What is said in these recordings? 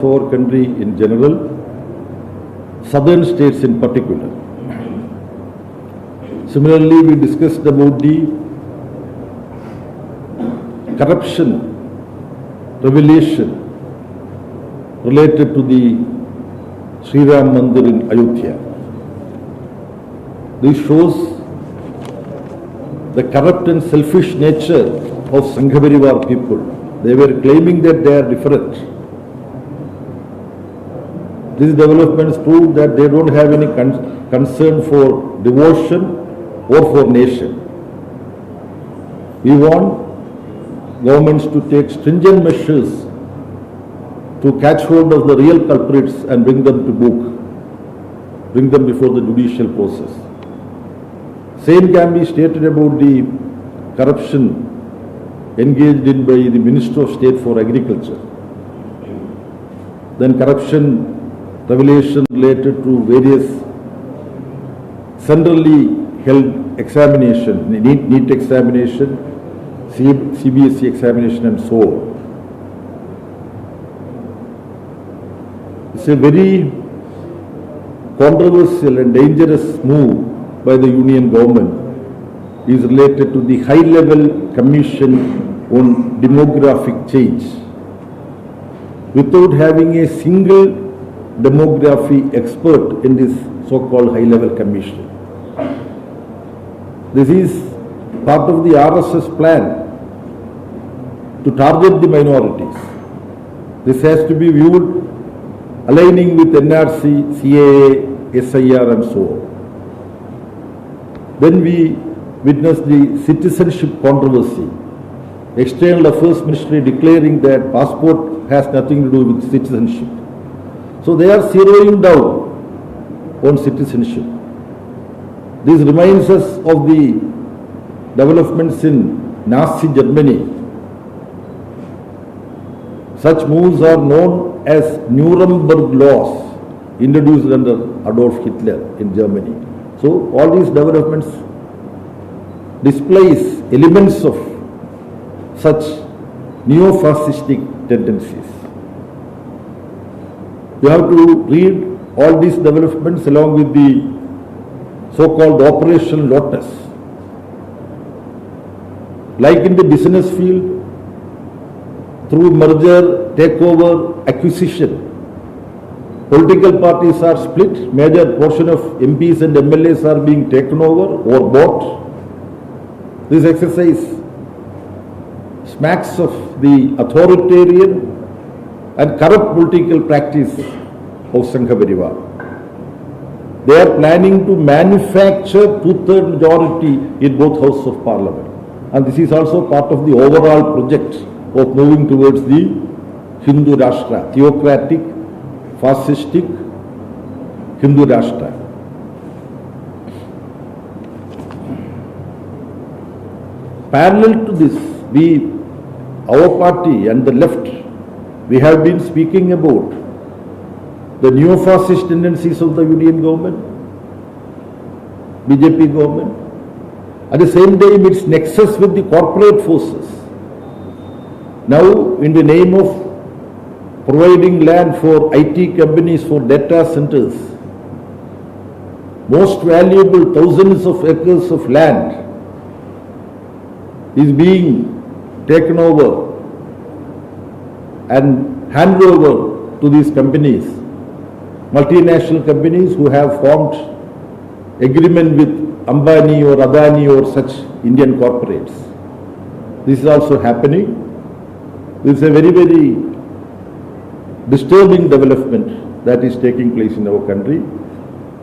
our country in general, southern states in particular. Similarly, we discussed about the corruption revelation related to the Sri Ram Mandir in Ayodhya. This shows the corrupt and selfish nature of Sangha Parivar people. They were claiming that they are different. These developments prove that they don't have any concern for devotion or for nation. We want governments to take stringent measures to catch hold of the real culprits and bring them to book, bring them before the judicial process. Same can be stated about the corruption engaged in by the Minister of State for Agriculture. Then corruption revelation related to various centrally held examination, NEET examination, CBSE examination and so on. It's a very controversial and dangerous move by the Union government is related to the high-level commission on demographic change. Without having a single demography expert in this so-called high-level commission. This is part of the RSS plan to target the minorities. This has to be viewed aligning with NRC, CAA, SIR and so on. Then we witnessed the citizenship controversy. External Affairs Ministry declaring that passport has nothing to do with citizenship. So they are zeroing down on citizenship. This reminds us of the developments in Nazi Germany. Such moves are known as Nuremberg laws introduced under Adolf Hitler in Germany. So all these developments displays elements of such neo-fascistic tendencies. You have to read all these developments along with the so-called Operation Lotus. Like in the business field, through merger, takeover, acquisition, political parties are split, major portion of MPs and MLAs are being taken over or bought. This exercise smacks of the authoritarian and corrupt political practice of Sangha Parivar. They are planning to manufacture two-third majority in both houses of parliament. And this is also part of the overall project of moving towards the Hindu Rashtra, theocratic, fascistic Hindu Rashtra. Parallel to this, our party and the left, we have been speaking about the neo-fascist tendencies of the Union government, BJP government. At the same time, its nexus with the corporate forces. Now, in the name of providing land for IT companies for data centers, most valuable thousands of acres of land is being taken over and handed over to these companies, multinational companies who have formed agreement with Ambani or Adani or such Indian corporates. This is also happening. This is a very, very disturbing development that is taking place in our country.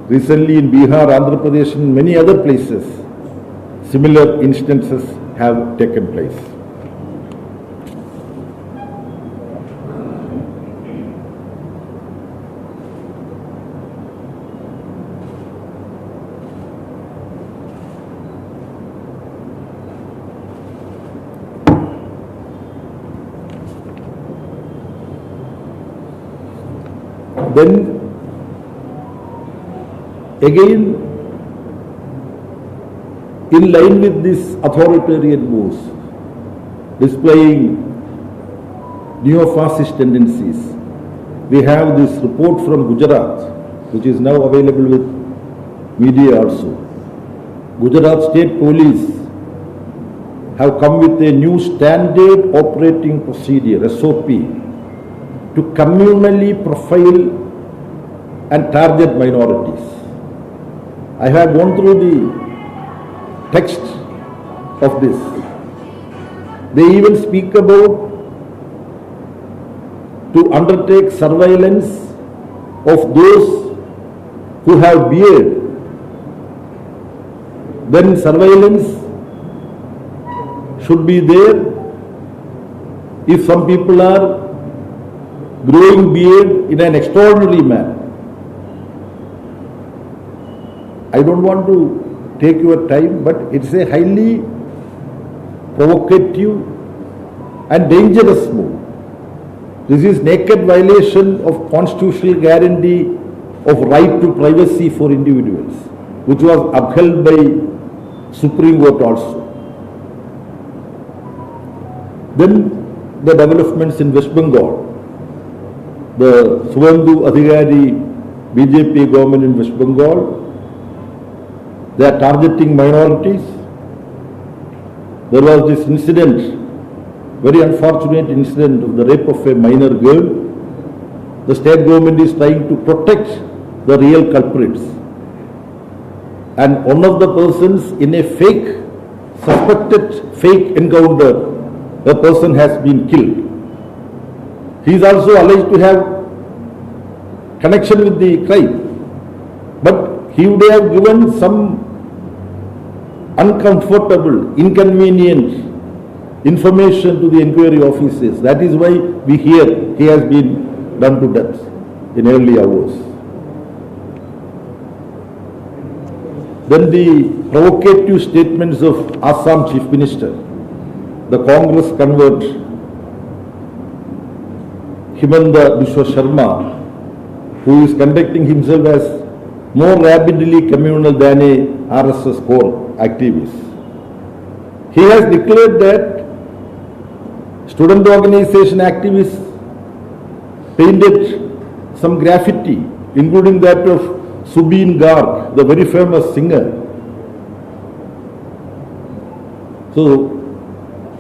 Recently in Bihar, Andhra Pradesh and many other places, similar instances have taken place. Then again, in line with these authoritarian moves, displaying neo-fascist tendencies, we have this report from Gujarat, which is now available with media also. Gujarat State Police have come with a new standard operating procedure, SOP, to communally profile and target minorities. I have gone through the text of this. They even speak about to undertake surveillance of those who have beard. Then surveillance should be there if some people are growing beard in an extraordinary manner. I don't want to take your time, but it's a highly provocative and dangerous move. This is naked violation of constitutional guarantee of right to privacy for individuals, which was upheld by Supreme Court also. Then the developments in West Bengal. The Suvendu Adhikari BJP government in West Bengal, they are targeting minorities. There was this incident, very unfortunate incident of the rape of a minor girl. The state government is trying to protect the real culprits. And one of the persons in a suspected fake encounter, a person has been killed. He is also alleged to have connection with the crime. But he would have given some uncomfortable, inconvenient information to the inquiry officers. That is why we hear he has been done to death in early hours. Then the provocative statements of Assam Chief Minister, the Congress convert Himanta Biswa Sharma, who is conducting himself as more rapidly communal than a RSS core activist. He has declared that student organization activists painted some graffiti, including that of Subin Garg, the very famous singer. So,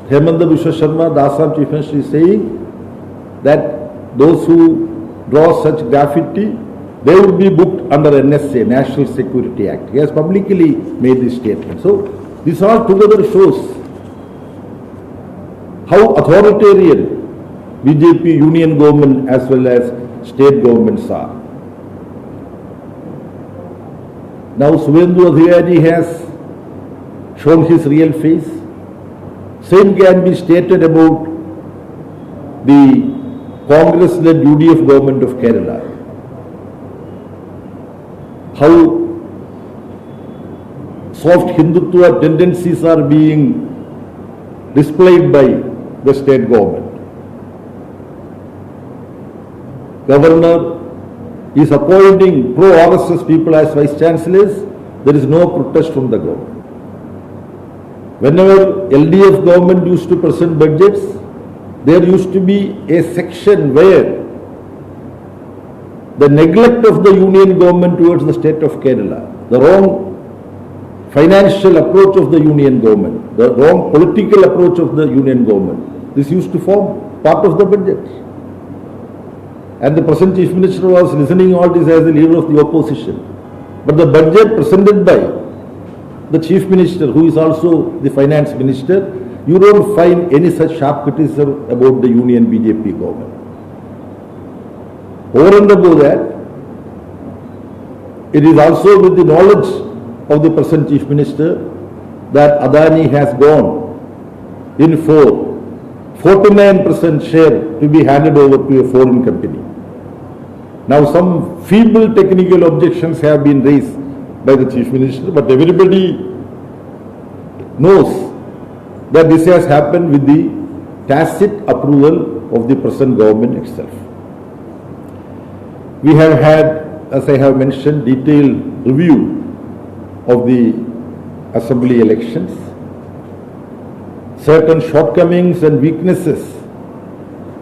Hemanta Biswa Sharma, the Assam Chief Minister, is saying that those who draw such graffiti, they would be booked under NSA, National Security Act. He has publicly made this statement. So, this all together shows how authoritarian BJP union government as well as state governments are. Now, Suvendu Adhikari has shown his real face. Same can be stated about the Congress-led UDF government of Kerala. How soft Hindutva tendencies are being displayed by the state government. Governor is appointing pro-RSS people as vice chancellors. There is no protest from the government. Whenever LDF government used to present budgets, there used to be a section where the neglect of the union government towards the state of Kerala, the wrong financial approach of the union government, the wrong political approach of the union government, this used to form part of the budget. And the present Chief Minister was listening all this as the leader of the opposition. But the budget presented by the Chief Minister, who is also the Finance Minister, you don't find any such sharp criticism about the union BJP government. Over and above that, it is also with the knowledge of the present Chief Minister that Adani has gone in for 49% share to be handed over to a foreign company. Now some feeble technical objections have been raised by the Chief Minister, but everybody knows that this has happened with the tacit approval of the present government itself. We have had, as I have mentioned, detailed review of the assembly elections. Certain shortcomings and weaknesses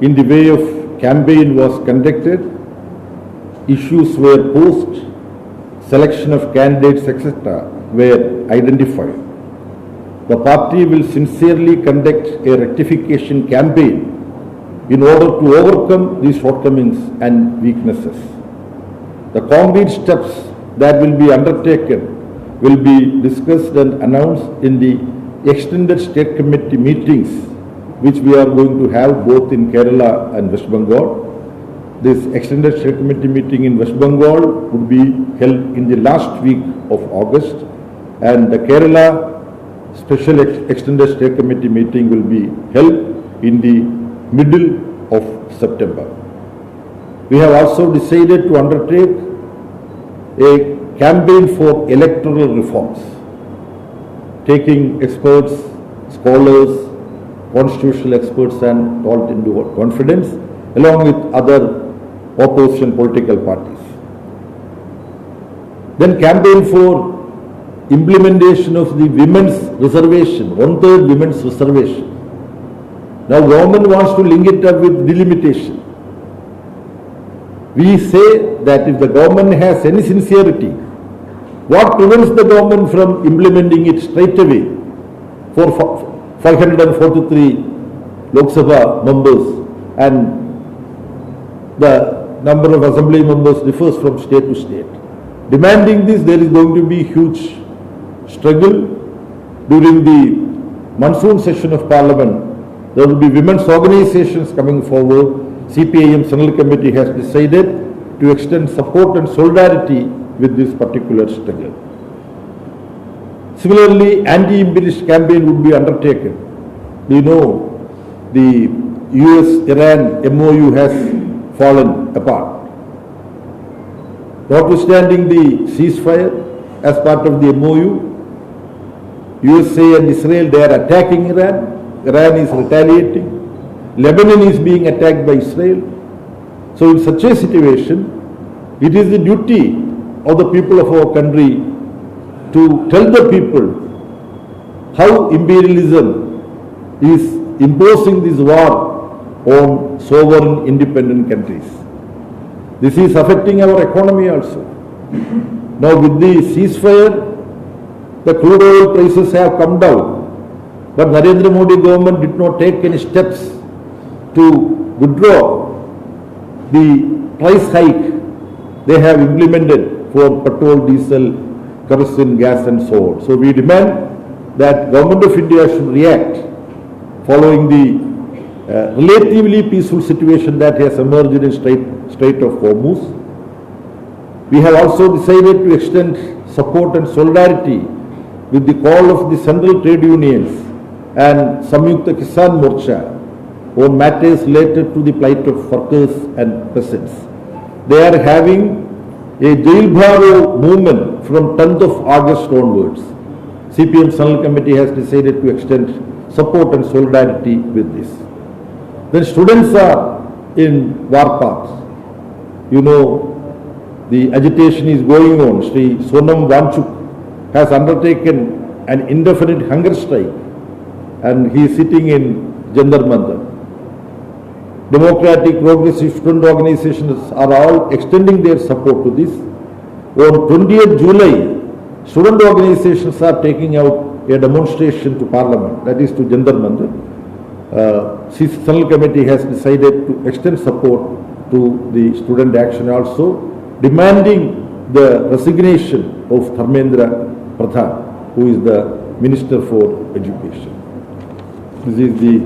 in the way of campaign was conducted. issues were posed, selection of candidates, etc. were identified. The party will sincerely conduct a rectification campaign in order to overcome these shortcomings and weaknesses. The concrete steps that will be undertaken will be discussed and announced in the extended state committee meetings which we are going to have both in Kerala and West Bengal. This extended state committee meeting in West Bengal would be held in the last week of August, and the Kerala special extended state committee meeting will be held in the middle of September. We have also decided to undertake a campaign for electoral reforms, taking experts, scholars, constitutional experts and all into confidence, along with other opposition political parties. Then campaign for implementation of the women's reservation, 1/3 women's reservation. Now government wants to link it up with delimitation. We say that if the government has any sincerity, what prevents the government from implementing it straight away for 543 Lok Sabha members, and the number of assembly members differs from state to state. Demanding this, there is going to be huge struggle during the monsoon session of Parliament. There will be women's organizations coming forward. CPM Central Committee has decided to extend support and solidarity with this particular struggle. Similarly, anti-imperialist campaign would be undertaken. We know the US-Iran MOU has fallen apart. Notwithstanding the ceasefire as part of the MOU, USA and Israel, they are attacking Iran. Iran is retaliating. Lebanon is being attacked by Israel. So in such a situation, it is the duty of the people of our country to tell the people how imperialism is imposing this war on sovereign independent countries. This is affecting our economy also. Now with the ceasefire, the crude oil prices have come down, but Narendra Modi government did not take any steps to withdraw the price hike they have implemented for petrol, diesel, kerosene, gas and so on. So we demand that Government of India should react following the relatively peaceful situation that has emerged in Strait of Hormuz. We have also decided to extend support and solidarity with the call of the central trade unions and Samyukta Kisan Morcha on matters related to the plight of workers and peasants. They are having a Jail Bharo movement from 10th of August onwards. CPM Central Committee has decided to extend support and solidarity with this. Then students are in war paths. You know, the agitation is going on. Sri Sonam Wanchuk has undertaken an indefinite hunger strike and he is sitting in Jantar Mantar. Democratic Progressive Student Organizations are all extending their support to this. On 20th July, student organizations are taking out a demonstration to Parliament, that is to Jantar Mantar. Central Committee has decided to extend support to the student action also, demanding the resignation of Dharmendra Pradhan, who is the Minister for Education. This is the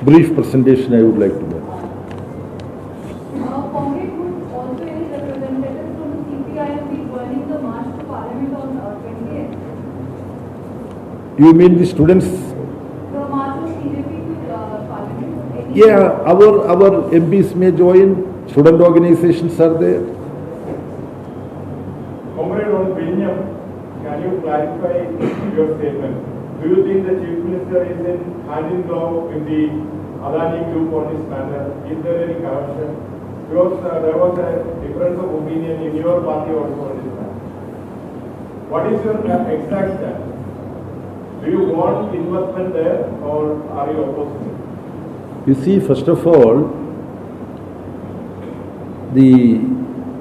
brief presentation I would like to make. Congress would also any representatives from the CPM be joining the march to Parliament on 28th? You mean the students? The march of CJP to Parliament? Yeah, our MPs may join. Student organizations are there. Comrade on Vinyam, can you clarify your statement? Do you think the Chief Minister is in hand in glove with the Adani group on this matter? Is there any corruption? Because there was a difference of opinion in your party also on this matter. What is your exact stand? Do you want investment there or are you opposed? You see, first of all, the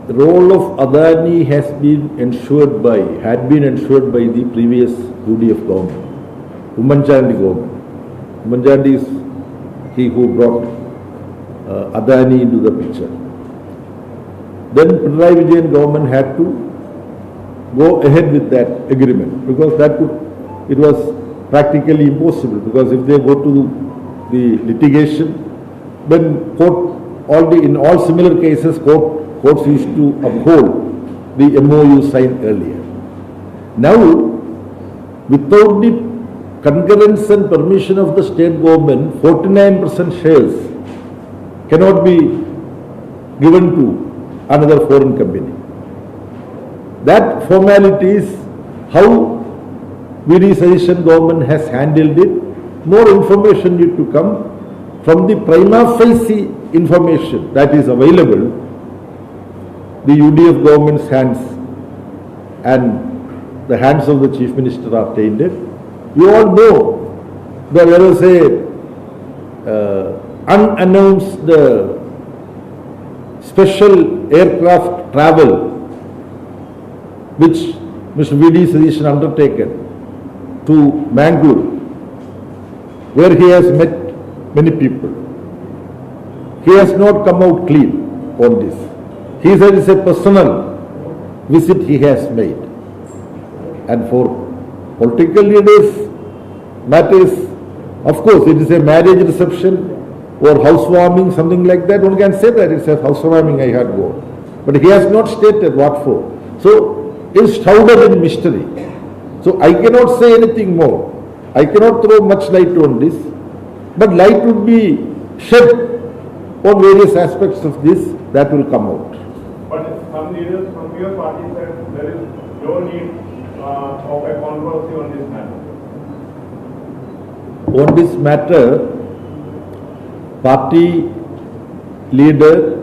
the role of Adani had been ensured by the previous UDF government, Ummanchandi government. Ummanchandi is he who brought Adani into the picture. Then Pinarayi Vijayan government had to go ahead with that agreement because it was practically impossible, because if they go to the litigation, then in all similar cases courts used to uphold the MOU signed earlier. Now, without the concurrence and permission of the state government, 49% shares cannot be given to another foreign company. That formality is how VD Sedition government has handled it. More information need to come from the prima facie information that is available. The UDF government's hands and the hands of the Chief Minister are tainted. You all know that there was a unannounced special aircraft travel which Mr. VD Sedition undertaken to Bengal, where he has met many people. He has not come out clean on this. He said it's a personal visit he has made. And for political leaders, matters, of course, it is a marriage reception or housewarming, something like that. One can say that it's a housewarming I had gone. But he has not stated what for. So, it's shrouded in mystery. So, I cannot say anything more. I cannot throw much light on this. But light would be shed on various aspects of this that will come out. But some leaders from your party said there is no need of a controversy on this matter. On this matter, party leader,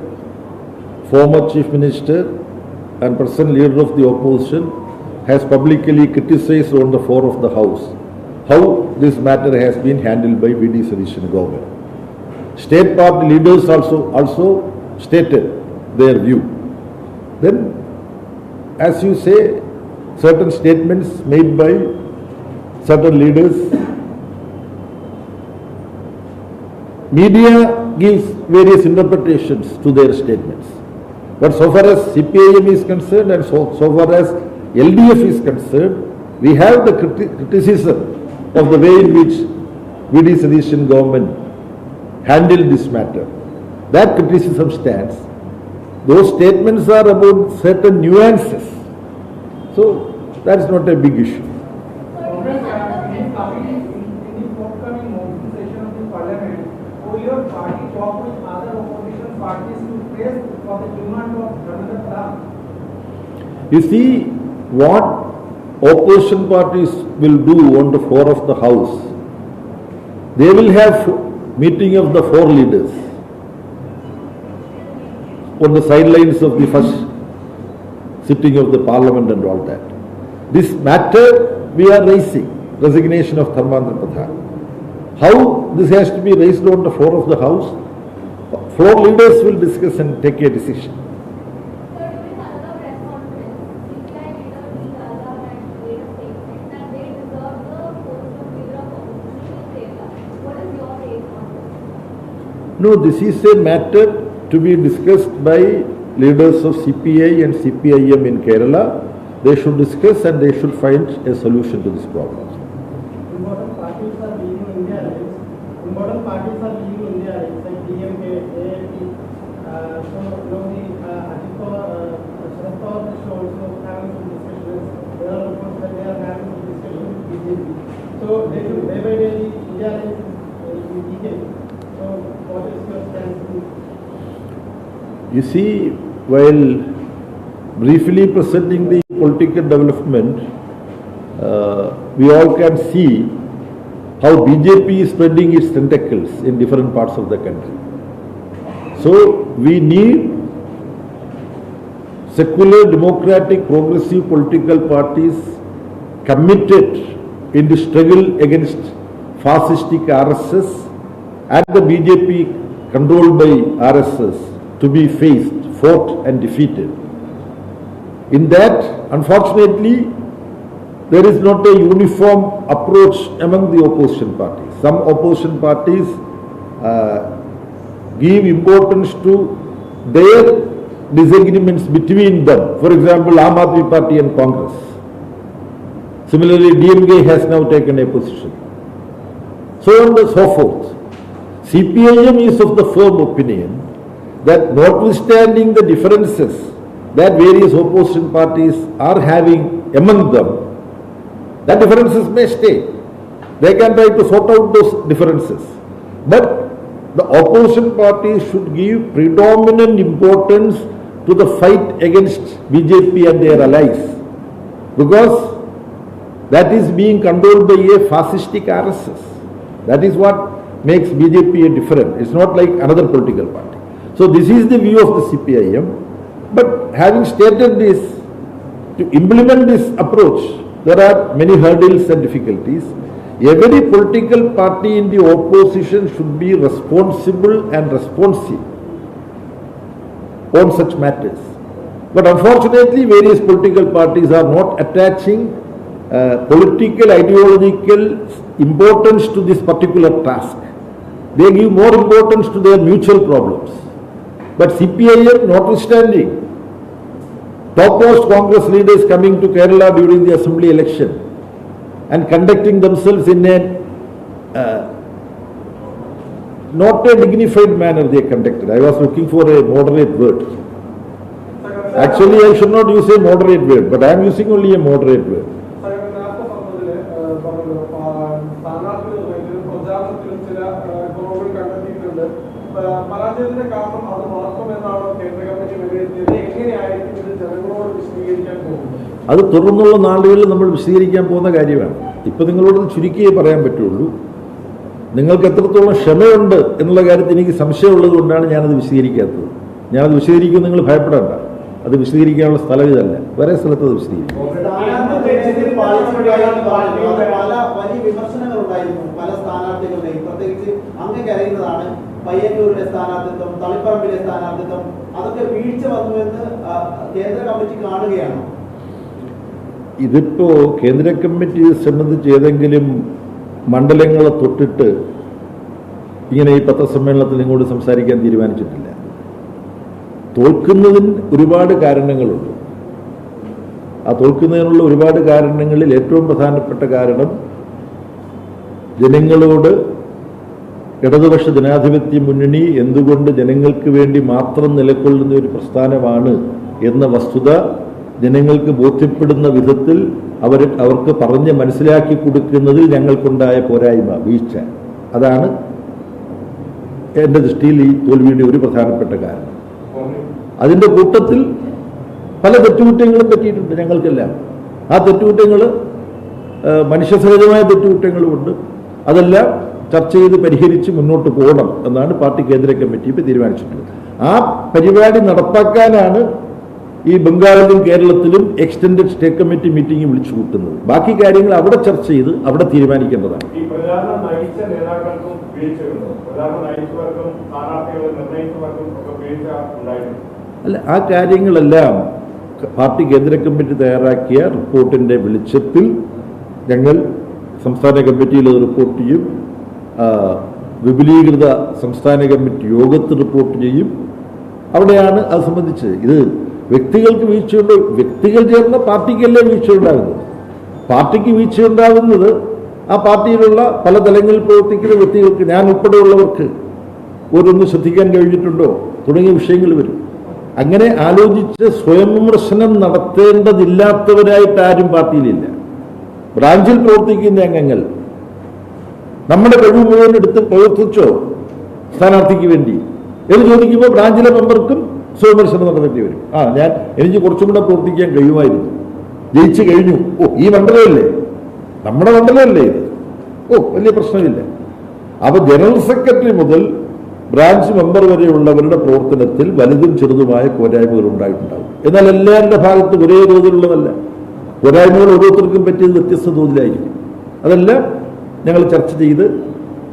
former Chief Minister and present leader of the opposition has publicly criticized on the floor of the House how this matter has been handled by VD Sedition government. State party leaders also stated their view. Then, as you say, certain statements made by certain leaders, media gives various interpretations to their statements. But so far as CPM is concerned and so far as LDF is concerned, we have the criticism of the way in which VD Sedition government handled this matter. That criticism stands. Those statements are about certain nuances. So, that is not a big issue. In the forthcoming monsoon session of the parliament, will your party talk with other opposition parties to press for the demand of another term? You see, what opposition parties will do on the floor of the House, they will have meeting of the four leaders on the sidelines of the first sitting of the parliament and all that. This matter we are raising, resignation of Dharmendra Pradhan. How this has to be raised on the floor of the House? Floor leaders will discuss and take a decision. Sir, during another press conference, CPI leader P. Raja had made a statement that they deserve the post of leader of opposition in Kerala. What is your take on this? No, this is a matter to be discussed by leaders of CPI and CPIM in Kerala. They should discuss and they should find a solution to this problem. Important parties are leaving India, like DMK, AAP. So, Ajit Sharad Pawar is also having some discussions. There are reports that they are having some discussions with BJP. So, they should day by day India is weakening. So, what is your stance? You see, while briefly presenting the political development, we all can see how BJP is spreading its tentacles in different parts of the country. So, we need secular, democratic, progressive political parties committed in the struggle against fascistic RSS and the BJP controlled by RSS to be faced, fought and defeated In that, unfortunately, there is not a uniform approach among the opposition parties. Some opposition parties give importance to their disagreements between them. For example, Aam Aadmi Party and Congress. Similarly, DMK has now taken a position. So on and so forth. CPM is of the firm opinion that notwithstanding the differences that various opposition parties are having among them, that differences may stay. They can try to sort out those differences. But the opposition parties should give predominant importance to the fight against BJP and their allies, because that is being controlled by a fascistic RSS. That is what makes BJP a different. It's not like another political party. So this is the view of the CPIM. But having stated this, to implement this approach, there are many hurdles and difficulties. Every political party in the opposition should be responsible and responsive on such matters. But unfortunately, various political parties are not attaching political, ideological importance to this particular task. They give more importance to their mutual problems. But CPIM, notwithstanding, topmost Congress leaders coming to Kerala during the assembly election and conducting themselves in a not a dignified manner they conducted. I was looking for a moderate word. Actually, I should not use a moderate word, but I am using only a moderate word. അത് തുടർന്നുള്ള നാളുകളിൽ നമ്മൾ വിശദീകരിക്കാൻ പോകുന്ന കാര്യമാണ്. ഇപ്പം നിങ്ങളോട് ചുരുക്കിയേ പറയാൻ പറ്റുള്ളൂ. നിങ്ങൾക്ക് എത്രത്തോളം ക്ഷമയുണ്ട് എന്നുള്ള കാര്യത്തിൽ എനിക്ക് സംശയമുള്ളത് കൊണ്ടാണ് ഞാനത് വിശദീകരിക്കാത്തത്. ഞാനത് വിശദീകരിക്കും, നിങ്ങൾ ഭയപ്പെടേണ്ട. അത് വിശദീകരിക്കാനുള്ള സ്ഥലം ഇതല്ല, വേറെ സ്ഥലത്ത് അത് വിശദീകരിക്കും. പല സ്ഥാനാർത്ഥികളുടെയും പ്രത്യേകിച്ച് അങ്ങേക്ക് അറിയുന്നതാണ് പയ്യന്നൂരിലെ സ്ഥാനാർത്ഥിത്വം, തളിപ്പറമ്പിലെ സ്ഥാനാർത്ഥിത്വം, അതൊക്കെ വീഴ്ച വന്നുവെന്ന് കേന്ദ്ര കമ്മിറ്റി കാണുകയാണ്. ഇതിപ്പോ കേന്ദ്ര കമ്മിറ്റി സംബന്ധിച്ച് ഏതെങ്കിലും മണ്ഡലങ്ങളെ തൊട്ടിട്ട് ഇങ്ങനെ ഈ പത്രസമ്മേളനത്തിൽ നിങ്ങളോട് സംസാരിക്കാൻ തീരുമാനിച്ചിട്ടില്ല. തോൽക്കുന്നതിന് ഒരുപാട് കാരണങ്ങളുണ്ട്. ആ തോൽക്കുന്നതിനുള്ള ഒരുപാട് കാരണങ്ങളിൽ ഏറ്റവും പ്രധാനപ്പെട്ട കാരണം ജനങ്ങളോട് ഇടതുപക്ഷ ജനാധിപത്യ മുന്നണി എന്തുകൊണ്ട് ജനങ്ങൾക്ക് വേണ്ടി മാത്രം നിലകൊള്ളുന്ന ഒരു പ്രസ്ഥാനമാണ് എന്ന വസ്തുത ജനങ്ങൾക്ക് ബോധ്യപ്പെടുന്ന വിധത്തിൽ അവർക്ക് പറഞ്ഞ് മനസ്സിലാക്കി കൊടുക്കുന്നതിൽ ഞങ്ങൾക്കുണ്ടായ പോരായ്മ, വീഴ്ച, അതാണ് എൻ്റെ ദൃഷ്ടിയിൽ ഈ തോൽവിയുടെ ഒരു പ്രധാനപ്പെട്ട കാരണം. അതിൻ്റെ കൂട്ടത്തിൽ പല തെറ്റുകുറ്റങ്ങളും പറ്റിയിട്ടുണ്ട് ഞങ്ങൾക്കെല്ലാം. ആ തെറ്റുകുറ്റങ്ങൾ മനുഷ്യസഹജമായ തെറ്റുകുറ്റങ്ങളുമുണ്ട്. അതെല്ലാം ചർച്ച ചെയ്ത് പരിഹരിച്ച് മുന്നോട്ട് പോകണം എന്നാണ് പാർട്ടി കേന്ദ്ര കമ്മിറ്റി ഇപ്പോൾ തീരുമാനിച്ചിട്ടുള്ളത്. ആ പരിപാടി നടപ്പാക്കാനാണ് ഈ ബംഗാളിലും കേരളത്തിലും എക്സ്റ്റൻഡഡ് സ്റ്റേറ്റ് കമ്മിറ്റി മീറ്റിംഗ് വിളിച്ചു കൂട്ടുന്നത്. ബാക്കി കാര്യങ്ങൾ അവിടെ ചർച്ച ചെയ്ത് അവിടെ തീരുമാനിക്കേണ്ടതാണ്. അല്ല, ആ കാര്യങ്ങളെല്ലാം പാർട്ടി കേന്ദ്ര കമ്മിറ്റി തയ്യാറാക്കിയ റിപ്പോർട്ടിൻ്റെ വെളിച്ചത്തിൽ ഞങ്ങൾ സംസ്ഥാന കമ്മിറ്റിയിൽ റിപ്പോർട്ട് ചെയ്യും, വിപുലീകൃത സംസ്ഥാന കമ്മിറ്റി യോഗത്തിൽ റിപ്പോർട്ട് ചെയ്യും. അവിടെയാണ് അത് സംബന്ധിച്ച്. ഇത് വ്യക്തികൾക്ക് വീഴ്ചയുണ്ട്, വ്യക്തികൾ ചേർന്ന പാർട്ടിക്കല്ലേ വീഴ്ചയുണ്ടാകുന്നത്. പാർട്ടിക്ക് വീഴ്ചയുണ്ടാകുന്നത് ആ പാർട്ടിയിലുള്ള പല തലങ്ങളിൽ പ്രവർത്തിക്കുന്ന വ്യക്തികൾക്ക്, ഞാൻ ഉൾപ്പെടെയുള്ളവർക്ക് ഓരോന്ന് ശ്രദ്ധിക്കാൻ കഴിഞ്ഞിട്ടുണ്ടോ തുടങ്ങിയ വിഷയങ്ങൾ വരും. അങ്ങനെ ആലോചിച്ച് സ്വയം വിമർശനം നടത്തേണ്ടതില്ലാത്തവരായിട്ട് ആരും പാർട്ടിയിലില്ല. ബ്രാഞ്ചിൽ പ്രവർത്തിക്കുന്ന അംഗങ്ങൾ നമ്മുടെ കഴിവ് മുഴുവൻ എടുത്ത് പ്രവർത്തിച്ചോ സ്ഥാനാർത്ഥിക്ക് വേണ്ടി എന്ന് ചോദിക്കുമ്പോൾ ബ്രാഞ്ചിലെ മെമ്പർക്കും സ്വയംവിമർശനം നടത്തേണ്ടി വരും. എനിക്ക് കുറച്ചും കൂടെ പ്രവർത്തിക്കാൻ കഴിയുമായിരുന്നു, ജയിച്ചു കഴിഞ്ഞു, ഈ മണ്ഡലമല്ലേ, നമ്മുടെ മണ്ഡലമല്ലേ ഇത്, വലിയ പ്രശ്നമില്ല. അപ്പൊ ജനറൽ സെക്രട്ടറി മുതൽ ബ്രാഞ്ച് മെമ്പർ വരെയുള്ളവരുടെ പ്രവർത്തനത്തിൽ വലുതും ചെറുതുമായ പോരായ്മകൾ ഉണ്ടായിട്ടുണ്ടാവും. എന്നാൽ എല്ലാവരുടെ ഭാഗത്തും ഒരേ തോതിലുള്ളതല്ല. പോരായ്മകൾ ഓരോരുത്തർക്കും പറ്റിയത് വ്യത്യസ്ത തോതിലായിരിക്കും. അതെല്ലാം ഞങ്ങൾ ചർച്ച ചെയ്ത്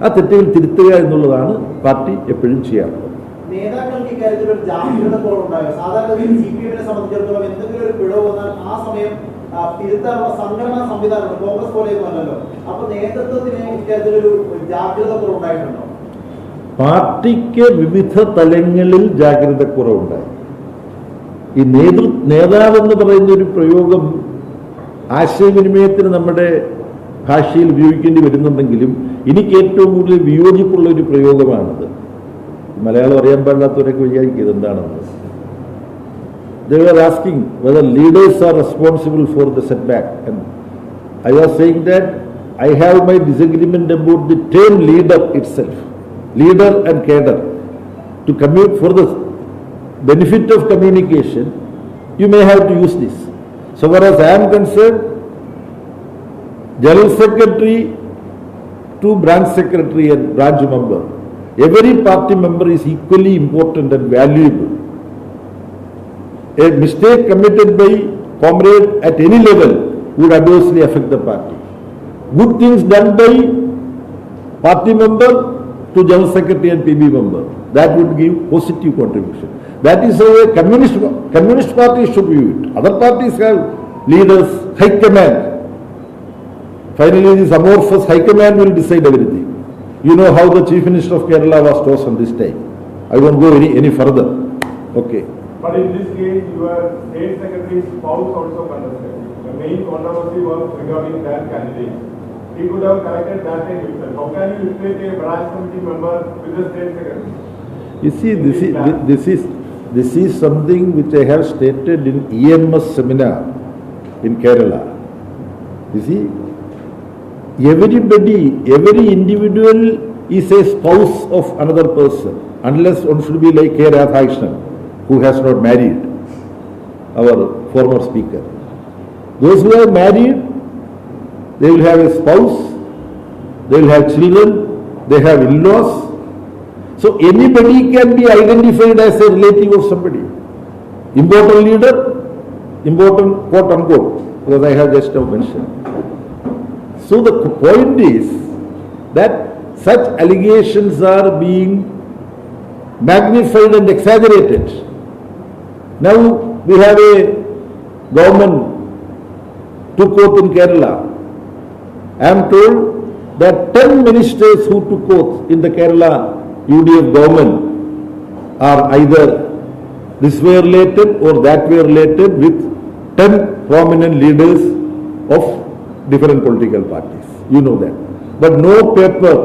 ആ തെറ്റുകൾ തിരുത്തുക എന്നുള്ളതാണ് പാർട്ടി എപ്പോഴും ചെയ്യാറുള്ളത്. നേതാക്കൾക്ക് ഇക്കാര്യത്തിൽ ഒരു ജാഗ്രത കുറവുണ്ടായോ? സാധാരണ CPM സംബന്ധിച്ചിടത്തോളം എന്തെങ്കിലും ഒരു പിഴവ് വന്നാൽ ആ സമയം തിരുത്താനുള്ള സംഘടനാ സംവിധാനമുണ്ട്, കോൺഗ്രസ് പോലെയൊന്നും അല്ലല്ലോ. അപ്പൊ നേതൃത്വത്തിന് ഇക്കാര്യത്തിലൊരു ജാഗ്രത കുറവുണ്ടായിട്ടുണ്ടോ? പാർട്ടിക്ക് വിവിധ തലങ്ങളിൽ ജാഗ്രത കുറവുണ്ടായി. ഈ നേതാവെന്ന് പറയുന്ന ഒരു പ്രയോഗം ആശയവിനിമയത്തിന് നമ്മുടെ ഭാഷയിൽ ഉപയോഗിക്കേണ്ടി വരുന്നുണ്ടെങ്കിലും എനിക്ക് ഏറ്റവും കൂടുതൽ വിയോജിപ്പുള്ള ഒരു പ്രയോഗമാണത്. മലയാളം അറിയാൻ പാടില്ലാത്തവരൊക്കെ വിചാരിക്കും എന്താണെന്ന്. They were asking whether leaders are responsible for the setback, and I was saying that I have my disagreement about the term leader itself. Leader and cadre. To commute for the benefit of communication, you may have to use this. So far as I am concerned, General Secretary to branch secretary and branch member, every party member is equally important and valuable. A mistake committed by comrade at any level would adversely affect the party. Good things done by party member to General Secretary and PB member, that would give positive contribution. That is how a communist party should view it. Other parties have leaders, high command. Finally, this amorphous high command will decide everything. You know how the Chief Minister of Kerala was chosen this time. I won't go any further. Okay. But in this case, your state secretary's spouse also contested. The main controversy was regarding that candidate. He could have corrected that time himself. How can you replace a branch committee member with the state secretary? You see, this is something which I have stated in EMS seminar in Kerala. You see, every individual is a spouse of another person, unless one should be like K. Radhakrishnan, who has not married, our former speaker. Those who are married, they will have a spouse, they will have children, they have in-laws. So anybody can be identified as a relative of somebody. Important leader, important quote unquote, because I have just now mentioned. So the point is that such allegations are being magnified and exaggerated. Now we have a government took oath in Kerala. I am told that 10 ministers who took oath in the Kerala UDF government are either this way related or that way related with 10 prominent leaders of different political parties. You know that. But no paper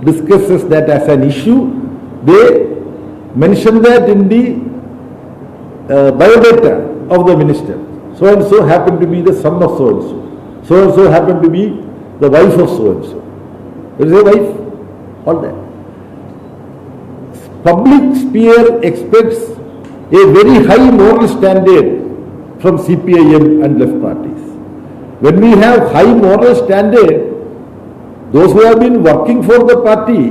discusses that as an issue. They mention that in the biodata of the minister. So and so happened to be the son of so and so. So and so happened to be the wife of so and so. There is a wife, all that. Public sphere expects a very high moral standard from CPIM and left parties. When we have high moral standard, those who have been working for the party,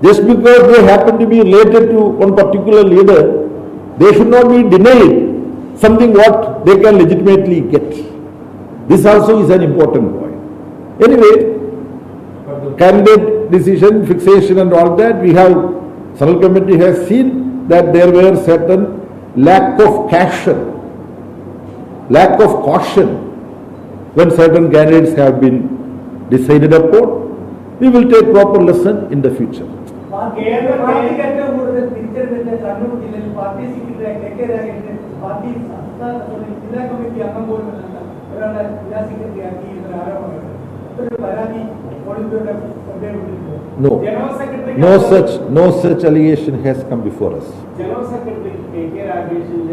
just because they happen to be related to one particular leader, they should not be denied something what they can legitimately get. This also is an important point. Anyway, candidate decision, fixation and all that, we have, Central Committee has seen that there were certain lack of caution when certain candidates have been decided upon. We will take proper lesson in the future. No such allegation has come before us. General Secretary K. Radhakrishnan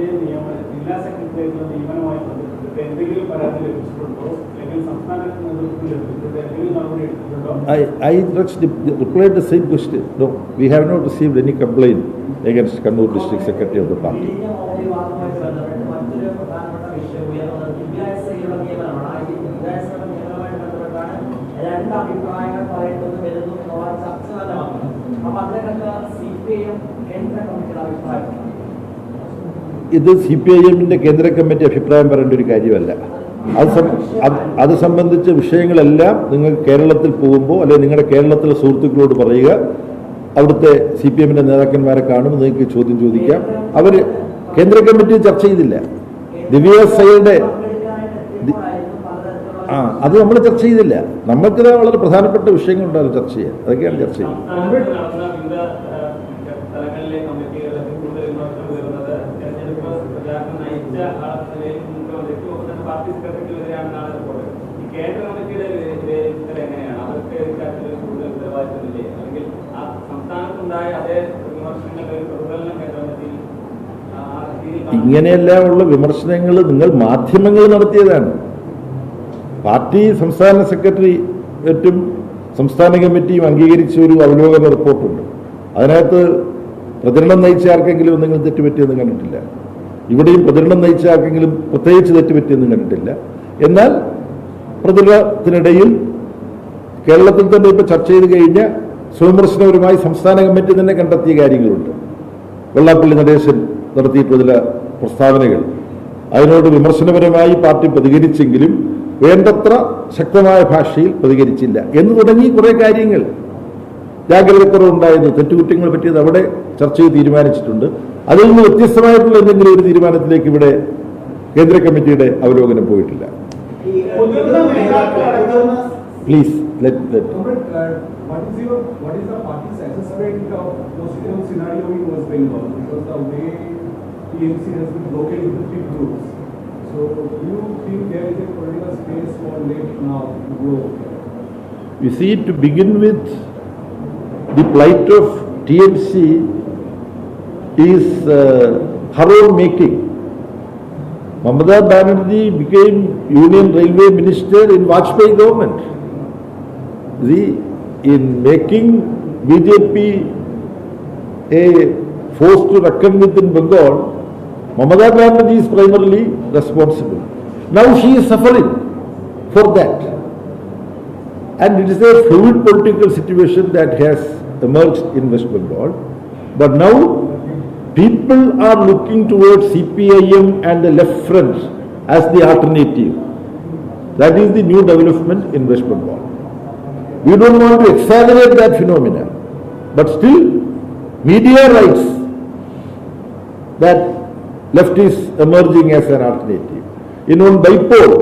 ജില്ലാ സെക്രട്ടറിയേറ്റിലെ നിയമനവുമായി ബന്ധപ്പെട്ട് എന്തെങ്കിലും പരാതി ലഭിച്ചിട്ടുണ്ടോ അല്ലെങ്കിൽ സംസ്ഥാനത്തിന് നേതൃത്വത്തിൽ ലഭിച്ചിട്ടുണ്ടോ എന്തെങ്കിലും നടപടി എടുത്തിട്ടുണ്ടോ? I replied the same question. No, we have not received any complaint against Kannur District Secretary of the party. ഇത് CPIM-ന്റെ കേന്ദ്ര കമ്മിറ്റി അഭിപ്രായം പറയേണ്ട ഒരു കാര്യമല്ല. അത് സംബന്ധിച്ച വിഷയങ്ങളെല്ലാം നിങ്ങൾ കേരളത്തിൽ പോകുമ്പോൾ അല്ലെങ്കിൽ നിങ്ങളുടെ കേരളത്തിലെ സുഹൃത്തുക്കളോട് പറയുക. അവിടുത്തെ CPM നേതാക്കന്മാരെ കാണും, നിങ്ങൾക്ക് ചോദ്യം ചോദിക്കാം. അവർ കേന്ദ്ര കമ്മിറ്റി ചർച്ച ചെയ്തില്ല. ദിവ്യസയുടെ അത് നമ്മൾ ചർച്ച ചെയ്തില്ല. നമ്മൾക്കിത് വളരെ പ്രധാനപ്പെട്ട വിഷയങ്ങളുണ്ടാകും ചർച്ച ചെയ്യാൻ. അതൊക്കെയാണ് ചർച്ച ചെയ്യുന്നത്. ഇങ്ങനെയെല്ലാം ഉള്ള വിമർശനങ്ങൾ നിങ്ങൾ മാധ്യമങ്ങൾ നടത്തിയതാണ്. പാർട്ടി സംസ്ഥാന സെക്രട്ടറിയേറ്റും സംസ്ഥാന കമ്മിറ്റിയും അംഗീകരിച്ച ഒരു അവലോകന റിപ്പോർട്ടുണ്ട്. അതിനകത്ത് പ്രചരണം നയിച്ച ആർക്കെങ്കിലും എന്തെങ്കിലും തെറ്റുപറ്റിയെന്നും കണ്ടിട്ടില്ല. ഇവിടെയും പ്രചരണം നയിച്ച ആർക്കെങ്കിലും പ്രത്യേകിച്ച് തെറ്റുപറ്റിയെന്നും കണ്ടിട്ടില്ല. എന്നാൽ പ്രചരണത്തിനിടയിൽ കേരളത്തിൽ തന്നെ ഇപ്പോൾ ചർച്ച ചെയ്ത് കഴിഞ്ഞ സ്വവിമർശനപരമായി സംസ്ഥാന കമ്മിറ്റി തന്നെ കണ്ടെത്തിയ കാര്യങ്ങളുണ്ട്. വെള്ളാപ്പള്ളി നടേശൻ നടത്തിയിട്ടുള്ള ചില പ്രസ്താവനകൾ, അതിനോട് വിമർശനപരമായി പാർട്ടി പ്രതികരിച്ചെങ്കിലും വേണ്ടത്ര ശക്തമായ ഭാഷയിൽ പ്രതികരിച്ചില്ല എന്ന് തുടങ്ങി കുറേ കാര്യങ്ങൾ, ജാഗ്രതക്കുറവുണ്ടായത്, തെറ്റുകുറ്റങ്ങൾ പറ്റിയത് അവിടെ ചർച്ച ചെയ്ത് തീരുമാനിച്ചിട്ടുണ്ട്. അതിൽ നിന്ന് വ്യത്യസ്തമായിട്ടുള്ള എന്തെങ്കിലും ഒരു തീരുമാനത്തിലേക്ക് ഇവിടെ കേന്ദ്ര കമ്മിറ്റിയുടെ അവലോകനം പോയിട്ടില്ല. Please what is the party's assessment of political scenario in West Bengal? Because the way TMC has been broken into 3 groups. So do you think there is a political space for left now to grow? You see, to begin with, the plight of TMC is her own making. Mamata Banerjee became Union Railway Minister in Vajpayee government. See, in making BJP a force to reckon with in Bengal, Mamata Banerjee is primarily responsible. Now she is suffering for that. And it is a fluid political situation that has emerged in West Bengal. But now people are looking towards CPIM and the left front as the alternative. That is the new development in West Bengal. We don't want to exaggerate that phenomenon, but still media writes that left is emerging as an alternative. In one bypoll,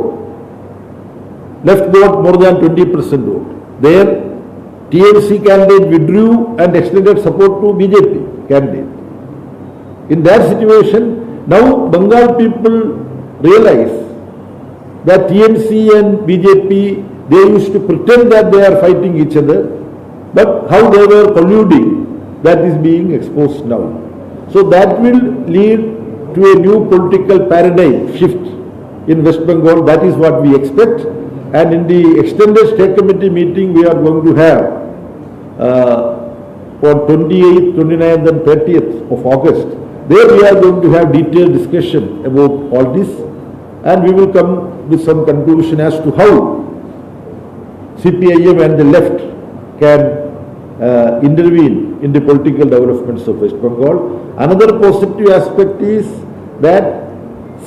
left got more than 20% vote. There, TMC candidate withdrew and extended support to BJP candidate. In that situation, now Bengal people realize that TMC and BJP, they used to pretend that they are fighting each other, but how they were colluding, that is being exposed now. So that will lead to a new political paradigm shift in West Bengal. That is what we expect. And in the extended state committee meeting we are going to have on 28th, 29th and 30th of August, there we are going to have detailed discussion about all this, and we will come with some conclusion as to how CPIM and the left can intervene in the political developments of West Bengal. Another positive aspect is that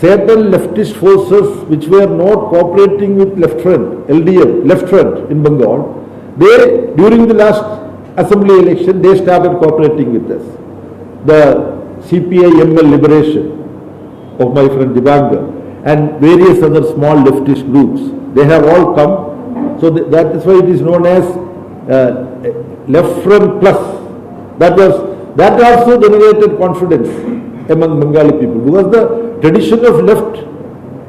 certain leftist forces which were not cooperating with left front, LDF, left front in Bengal, they, during the last assembly election, they started cooperating with us. The CPI-ML liberation of my friend Divangar and various other small leftist groups, they have all come. So that is why it is known as left front plus. That also generated confidence among Bengali people, because the tradition of left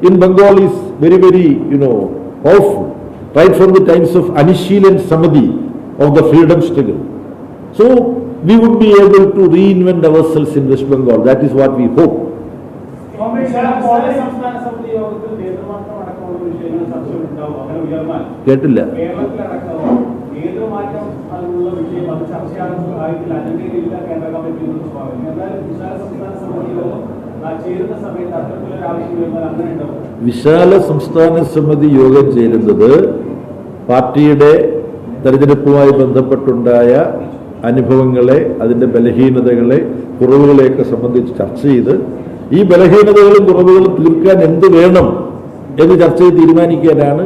in Bengal is very, very, powerful, right from the times of Anishil and Samadhi of the freedom struggle. So we would be able to reinvent ourselves in West Bengal. That is what we hope. കേട്ടില്ല. വിശാല സംസ്ഥാന സമിതി യോഗം ചേരുന്നത് പാർട്ടിയുടെ തെരഞ്ഞെടുപ്പുമായി ബന്ധപ്പെട്ടുണ്ടായ അനുഭവങ്ങളെ, അതിൻ്റെ ബലഹീനതകളെ, കുറവുകളെയൊക്കെ സംബന്ധിച്ച് ചർച്ച ചെയ്ത് ഈ ബലഹീനതകളും കുറവുകളും തീർക്കാൻ എന്ത് വേണം എന്ന് ചർച്ച ചെയ്ത് തീരുമാനിക്കാനാണ്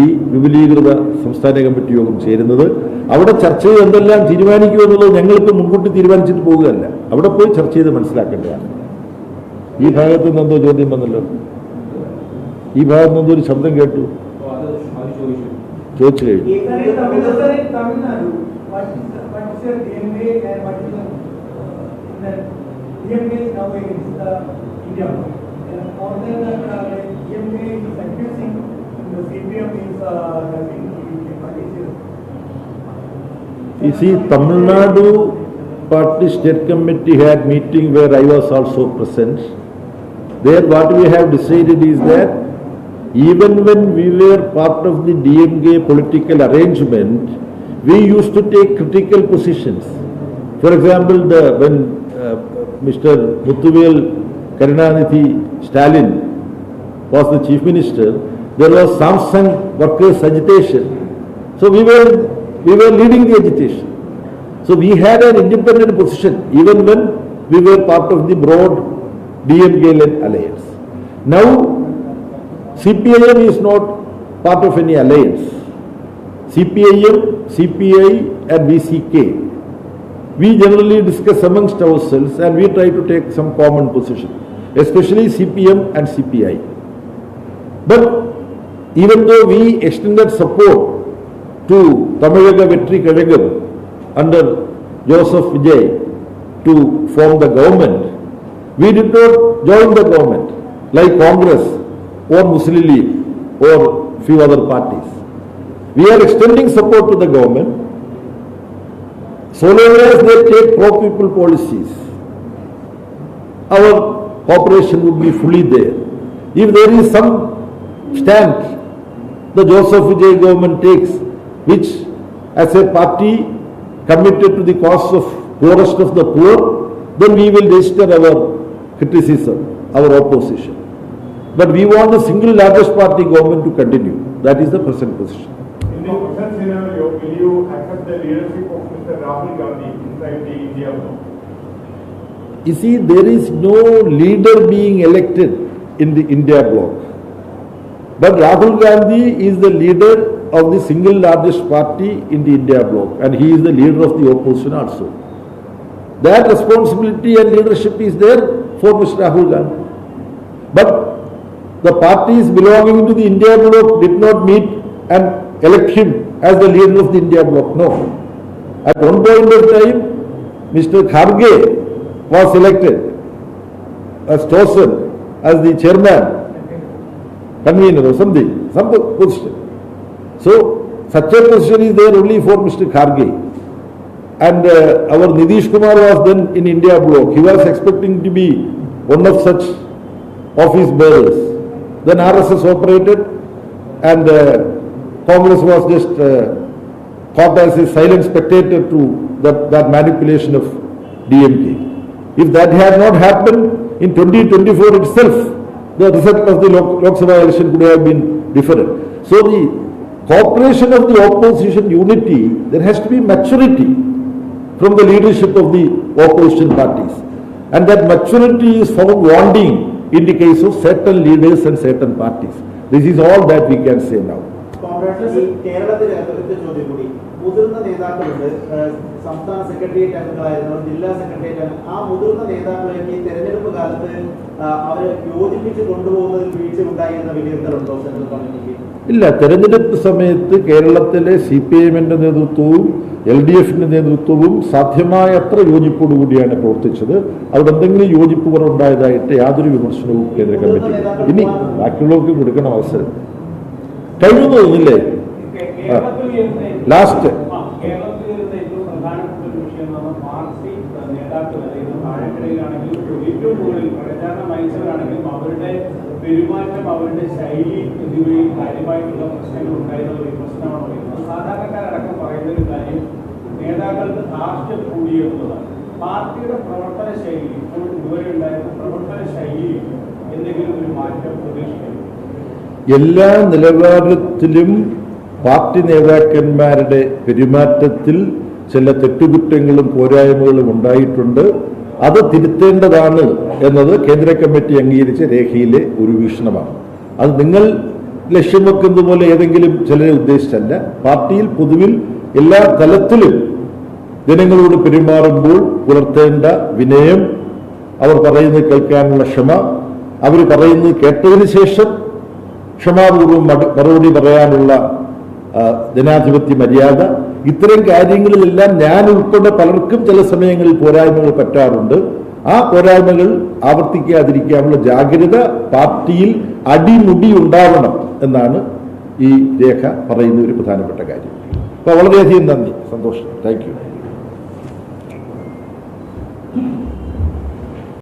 ഈ വിപുലീകൃത സംസ്ഥാന കമ്മിറ്റി യോഗം ചേരുന്നത്. അവിടെ ചർച്ച ചെയ്ത് എന്തെല്ലാം തീരുമാനിക്കുമെന്നുള്ളത് ഞങ്ങൾക്ക് മുൻകൂട്ടി തീരുമാനിച്ചിട്ട് പോകുകയല്ല, അവിടെ പോയി ചർച്ച ചെയ്ത് മനസ്സിലാക്കേണ്ടതാണ്. ഈ ഭാഗത്ത് നിന്ന് എന്തോ ചോദ്യം വന്നല്ലോ, ഈ ഭാഗത്ത് നിന്നെന്തോ ഒരു ശബ്ദം കേട്ടു, ചോദിച്ചു കഴിഞ്ഞു. You see, Tamil Nadu Party State Committee had meeting where I was also present. There what we have decided is that even when we were part of the DMK political arrangement, we used to take critical positions. For example, when Mr. Muthuvel Karunanidhi Stalin was the chief minister, there was Samsung workers agitation. So we were leading the agitation. So we had an independent position even when we were part of the broad DMK-led alliance. Now CPIM is not part of any alliance. CPIM, CPI and VCK, we generally discuss amongst ourselves and we try to take some common position, especially CPM and CPI. But even though we extended support to Tamazhaga Vetri Kazhagam under Joseph Vijay to form the government, we did not join the government like Congress or Muslim League or few other parties. We are extending support to the government so long as they take pro-people policies. Our cooperation would be fully there. If there is some stand the Joseph Vijay government takes, which as a party committed to the cause of poorest of the poor, then we will register our criticism, our opposition. But we want the single largest party government to continue. That is the present position. In the present scenario, will you accept the leadership of Mr. Rahul Gandhi inside the India bloc? You see, there is no leader being elected in the India bloc. But Rahul Gandhi is the leader of the single largest party in the India bloc, and he is the leader of the opposition also. That responsibility and leadership is there for Mr. Rahul Gandhi. But the parties belonging to the India bloc did not meet and elect him as the leader of the India bloc. No. At one point of time, Mr. Kharge was elected as chosen as the chairman, convener or something, some position. So such a position is there only for Mr. Kharge. And our Nitish Kumar was then in India bloc. He was expecting to be one of such office bearers. Then RSS operated and Congress was just caught as a silent spectator to that manipulation of DMK. If that had not happened in 2024 itself, the result of the Lok Sabha election could have been different. So the cooperation of the opposition unity, there has to be maturity from the leadership of the opposition parties. And that maturity is found wanting in the case of certain leaders and certain parties. This is all that we can say now. കേരളത്തിലെ ചോദ്യം കൂടി, മുതിർന്ന നേതാക്കളുണ്ട്, സംസ്ഥാന secretariat അംഗങ്ങളായിരുന്നു, ജില്ലാ secretariat അംഗം, ആ മുതിർന്ന നേതാക്കളെ ഈ തെരഞ്ഞെടുപ്പ് കാലത്ത് അവരെ യോജിപ്പിച്ച് കൊണ്ടുപോകുന്നതിൽ വീഴ്ച ഉണ്ടായിരുന്ന വിലയിരുത്തലുണ്ടോ സെൻട്രൽ കമ്മിറ്റിക്ക്? ഇല്ല, തെരഞ്ഞെടുപ്പ് സമയത്ത് കേരളത്തിലെ CPIMന്റെ നേതൃത്വവും LDFന്റെ നേതൃത്വവും സാധ്യമായത്ര യോജിപ്പോടുകൂടിയാണ് പ്രവർത്തിച്ചത്. അവിടെ എന്തെങ്കിലും യോജിപ്പ് കുറവുണ്ടായതായിട്ട് യാതൊരു വിമർശനവും കേന്ദ്ര കമ്മിറ്റി. ഇനി ബാക്കിയുള്ളവർക്ക് കൊടുക്കണം അവസരം. കഴിഞ്ഞു തോന്നില്ലേ? ലാസ്റ്റ് പെരുമാറ്റം, അവരുടെ ശൈലി എന്നിവയിൽ കാര്യമായിട്ടുള്ള പ്രശ്നങ്ങൾ ഉണ്ടായിരുന്ന ഒരു പ്രശ്നമാണ് പറയുന്നത്. സാധാരണക്കാരടക്കം പറയുന്ന ഒരു കാര്യം, നേതാക്കൾക്ക് ധാർഷ്ട്യം കൂടിയെന്നുള്ളതാണ്. പാർട്ടിയുടെ പ്രവർത്തന ശൈലി, ഇപ്പോൾ ഇതുവരെ ഉണ്ടായിരുന്ന പ്രവർത്തന ശൈലിയിൽ എന്തെങ്കിലും ഒരു മാറ്റം പ്രതീക്ഷിക്കുന്നു? എല്ലാ നിലവാരത്തിലും പാർട്ടി നേതാക്കന്മാരുടെ പെരുമാറ്റത്തിൽ ചില തെറ്റുകുറ്റങ്ങളും പോരായ്മകളും ഉണ്ടായിട്ടുണ്ട്. അത് തിരുത്തേണ്ടതാണ് എന്നത് കേന്ദ്ര കമ്മിറ്റി അംഗീകരിച്ച രേഖയിലെ ഒരു വീക്ഷണമാണ്. അത് നിങ്ങൾ ലക്ഷ്യം വെക്കുന്നത് പോലെ ഏതെങ്കിലും ചിലരെ ഉദ്ദേശിച്ചല്ല. പാർട്ടിയിൽ പൊതുവിൽ എല്ലാ തലത്തിലും ജനങ്ങളോട് പെരുമാറുമ്പോൾ പുലർത്തേണ്ട വിനയം, അവർ പറയുന്നത് കേൾക്കാനുള്ള ക്ഷമ, അവർ പറയുന്നത് കേട്ടതിന് ശേഷം ക്ഷമാപൂർവ്വം മറുപടി പറയാനുള്ള ജനാധിപത്യ മര്യാദ, ഇത്തരം കാര്യങ്ങളിലെല്ലാം ഞാൻ ഉൾപ്പെടെ പലർക്കും ചില സമയങ്ങളിൽ പോരായ്മകൾ പറ്റാറുണ്ട്. ആ പോരായ്മകൾ ആവർത്തിക്കാതിരിക്കാനുള്ള ജാഗ്രത പാർട്ടിയിൽ അടിമുടി ഉണ്ടാവണം എന്നാണ് ഈ രേഖ പറയുന്ന ഒരു പ്രധാനപ്പെട്ട കാര്യം. അപ്പോൾ വളരെയധികം നന്ദി, സന്തോഷം, താങ്ക് യു.